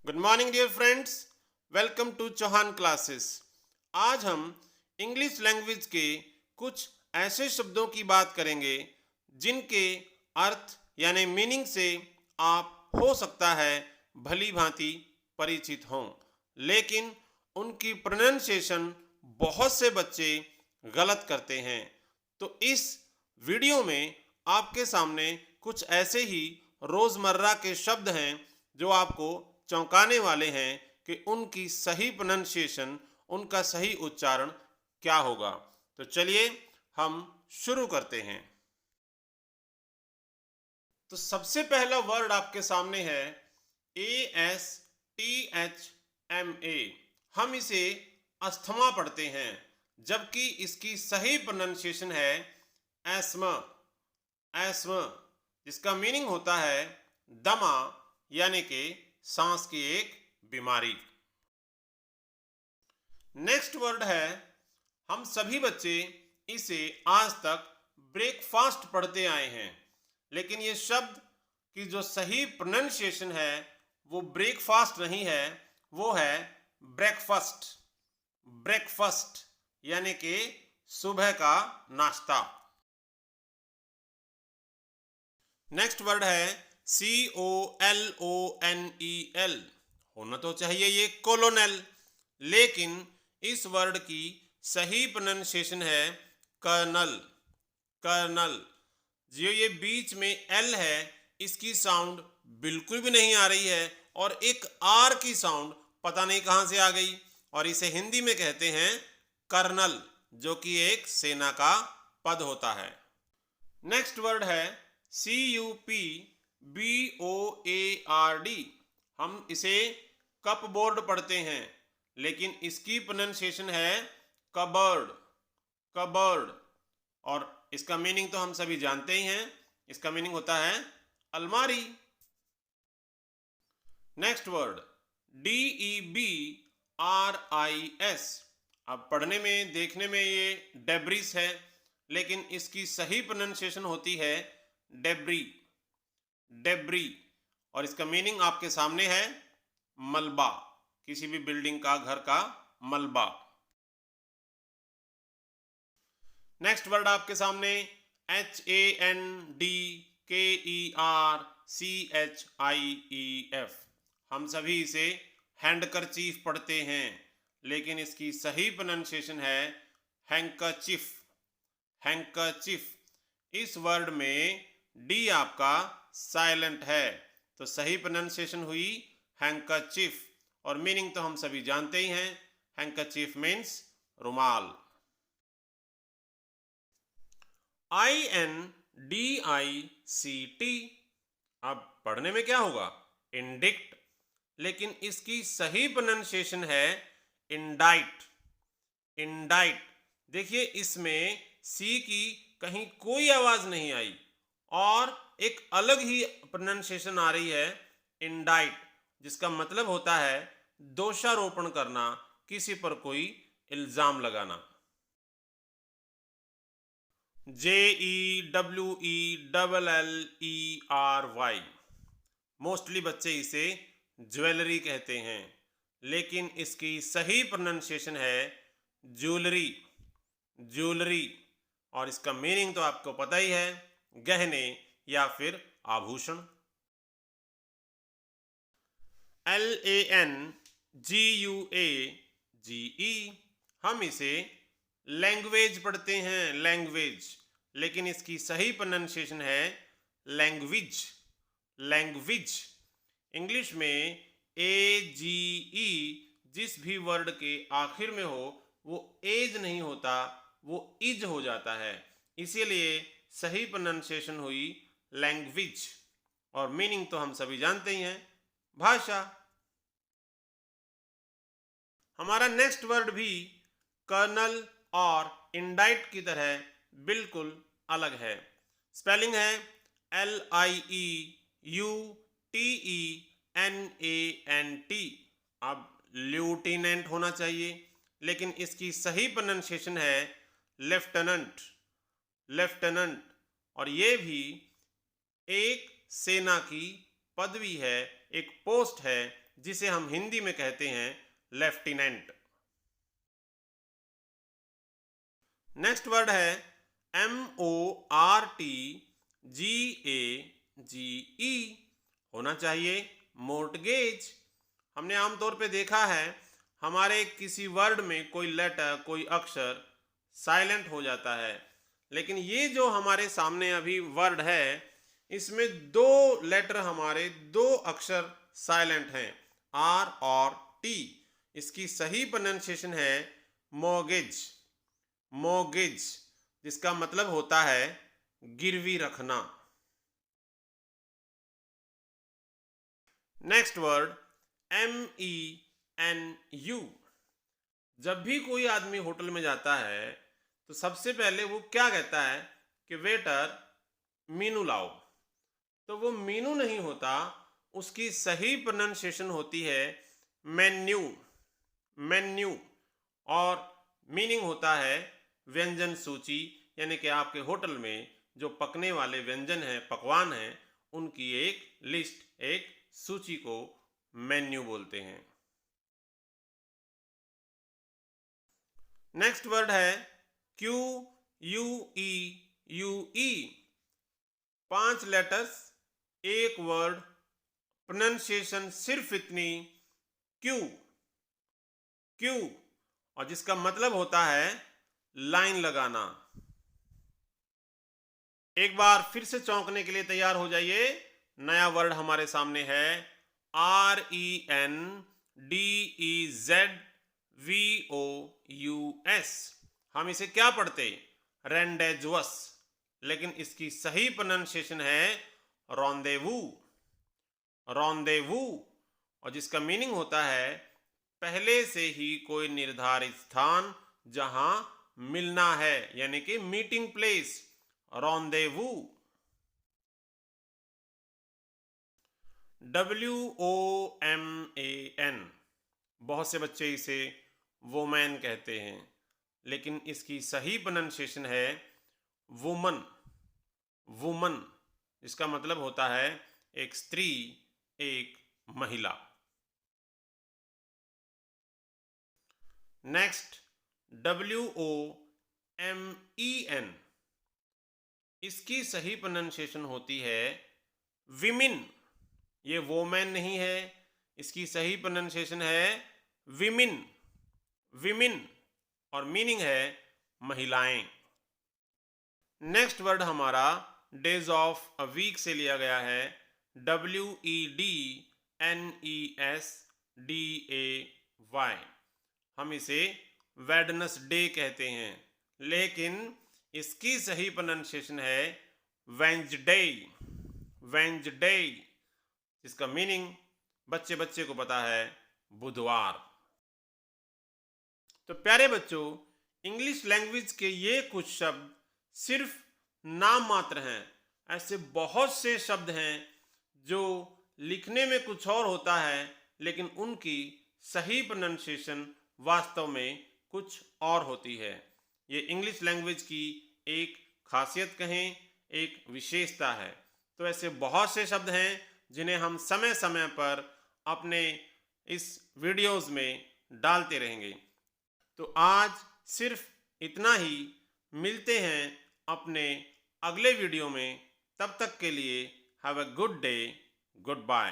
Good morning dear friends, welcome to Chauhan classes. आज हम English language के कुछ ऐसे शब्दों की बात करेंगे जिनके अर्थ यानी मीनिंग से आप हो सकता है भली भांति परिचित हों, लेकिन उनकी प्रोनाउंसिएशन बहुत से बच्चे गलत करते हैं। तो इस वीडियो में आपके सामने कुछ ऐसे ही रोज़मर्रा के शब्द हैं जो आपको चौंकाने वाले हैं कि उनकी सही प्रोनाउंसिएशन, उनका सही उच्चारण क्या होगा। तो चलिए हम शुरू करते हैं। तो सबसे पहला वर्ड आपके सामने है ASTHMA। हम इसे अस्थमा पढ़ते हैं, जबकि इसकी सही प्रोनाउंसिएशन है एस्मा। एस्मा, जिसका मीनिंग होता है दमा, यानी कि सांस की एक बीमारी। नेक्स्ट वर्ड है, हम सभी बच्चे इसे आज तक ब्रेकफास्ट पढ़ते आए हैं, लेकिन ये शब्द की जो सही प्रोनाउंसिएशन है वो ब्रेकफास्ट नहीं है, वो है ब्रेकफास्ट। ब्रेकफास्ट यानी कि सुबह का नाश्ता। नेक्स्ट वर्ड है COLONEL। होना तो चाहिए ये कोलोनेल, लेकिन इस वर्ड की सही प्रोनाउंसिएशन है कर्नल। कर्नल। जो ये बीच में एल है, इसकी साउंड बिल्कुल भी नहीं आ रही है और एक आर की साउंड पता नहीं कहां से आ गई, और इसे हिंदी में कहते हैं कर्नल, जो कि एक सेना का पद होता है। नेक्स्ट वर्ड है CUPBOARD। हम इसे कप बोर्ड पढ़ते हैं, लेकिन इसकी प्रोनाउंसिएशन है कबर्ड। कबर्ड। और इसका मीनिंग तो हम सभी जानते ही हैं, इसका मीनिंग होता है अलमारी। Next word DEBRIS। अब पढ़ने में, देखने में ये डेब्रिस है, लेकिन इसकी सही प्रोनाउंसिएशन होती है डेब्री। डेब्री। और इसका मीनिंग आपके सामने है मलबा, किसी भी बिल्डिंग का, घर का मलबा। नेक्स्ट वर्ड आपके सामने HANDKERCHIEF। हम सभी इसे हैंडकरचीफ पढ़ते हैं, लेकिन इसकी सही प्रोनाउंसिएशन है हैंकरचीफ। हैंकरचीफ। इस वर्ड में डी आपका साइलेंट है, तो सही प्रोनाउंसिएशन हुई हैंकरचीफ, और मीनिंग तो हम सभी जानते ही हैं, हैंकरचीफ मीन्स रुमाल। INDICT। अब पढ़ने में क्या होगा? इंडिक्ट, लेकिन इसकी सही प्रोनाउंसिएशन है इंडाइट। इंडाइट। देखिए, इसमें सी की कहीं कोई आवाज नहीं आई और एक अलग ही प्रोनाउंसिएशन आ रही है इंडाइट, जिसका मतलब होता है दोषारोपण करना, किसी पर कोई इल्जाम लगाना। JEWELLERY। मोस्टली बच्चे इसे ज्वेलरी कहते हैं, लेकिन इसकी सही प्रोनाउंसिएशन है ज्वेलरी। ज्वेलरी। और इसका मीनिंग तो आपको पता ही है, गहने या फिर आभूषण। LANGUAGE। हम इसे लैंग्वेज पढ़ते हैं, लैंग्वेज, लेकिन इसकी सही प्रोनाउंसिएशन है लैंग्वेज। लैंग्वेज। इंग्लिश में AGE जिस भी वर्ड के आखिर में हो वो एज नहीं होता, वो इज हो जाता है, इसीलिए सही प्रोनाउंसिएशन हुई लैंग्वेज, और मीनिंग तो हम सभी जानते ही हैं, भाषा। हमारा नेक्स्ट वर्ड भी कर्नल और इंडाइट की तरह बिल्कुल अलग है। स्पेलिंग है LIEUTENANT। अब ल्यूटिनेंट होना चाहिए, लेकिन इसकी सही प्रोनाउंसिएशन है लेफ्टिनेंट। लेफ्टिनेंट। और ये भी एक सेना की पदवी है, एक पोस्ट है, जिसे हम हिंदी में कहते हैं लेफ्टिनेंट। नेक्स्ट वर्ड है MORTGAGE, होना चाहिए मोर्टगेज। हमने आमतौर पे देखा है हमारे किसी वर्ड में कोई लेटर, कोई अक्षर साइलेंट हो जाता है, लेकिन ये जो हमारे सामने अभी वर्ड है इसमें दो लेटर, हमारे दो अक्षर साइलेंट हैं, R और T। इसकी सही प्रोनाउंसिएशन है मॉर्गेज, मॉर्गेज, जिसका मतलब होता है गिरवी रखना। Next word MENU। जब भी कोई आदमी होटल में जाता है तो सबसे पहले वो क्या कहता है कि वेटर मीनू लाओ, तो वो मीनू नहीं होता, उसकी सही प्रोनाउंसिएशन होती है मेन्यू, मेन्यू, और मीनिंग होता है व्यंजन सूची, यानी कि आपके होटल में जो पकने वाले व्यंजन हैं, पकवान हैं, उनकी एक लिस्ट, एक सूची को मेन्यू बोलते हैं। नेक्स्ट वर्ड है QUEUE। 5 लेटर्स, एक वर्ड, प्रोनाउंसिएशन सिर्फ इतनी, क्यू, क्यू, और जिसका मतलब होता है लाइन लगाना। एक बार फिर से चौंकने के लिए तैयार हो जाइए। नया वर्ड हमारे सामने है RENDEZVOUS। हम इसे क्या पढ़ते? रेंडेजुअस, लेकिन इसकी सही प्रोनाउंसिएशन है रॉन्देवू, रॉन्देवू, और जिसका मीनिंग होता है पहले से ही कोई निर्धारित स्थान जहां मिलना है, यानी कि मीटिंग प्लेस, रॉन्देवू। WOMAN, बहुत से बच्चे इसे वोमैन कहते हैं, लेकिन इसकी सही प्रोनाउंसिएशन है वुमन, वुमन, जिसका मतलब होता है एक स्त्री, एक महिला। नेक्स्ट WOMEN, इसकी सही प्रोनाउंसिएशन होती है विमिन, ये वोमैन नहीं है, इसकी सही प्रोनाउंसिएशन है विमिन, विमिन, और मीनिंग है महिलाएं। नेक्स्ट वर्ड हमारा डेज ऑफ अ वीक से लिया गया है WEDNESDAY। हम इसे वेडनेसडे कहते हैं, लेकिन इसकी सही प्रोनाउंसिएशन है वेंसडे, वेंसडे, जिसका मीनिंग बच्चे बच्चे को पता है बुधवार। तो प्यारे बच्चों, इंग्लिश लैंग्वेज के ये कुछ शब्द सिर्फ नाम मात्र हैं। ऐसे बहुत से शब्द हैं जो लिखने में कुछ और होता है, लेकिन उनकी सही प्रोनाउंसिएशन वास्तव में कुछ और होती है। ये इंग्लिश लैंग्वेज की एक खासियत कहें, एक विशेषता है। तो ऐसे बहुत से शब्द हैं जिन्हें हम समय समय पर अपने इस वीडियोस में डालते रहेंगे। तो आज सिर्फ इतना ही, मिलते हैं अपने अगले वीडियो में। तब तक के लिए have a good day, good bye.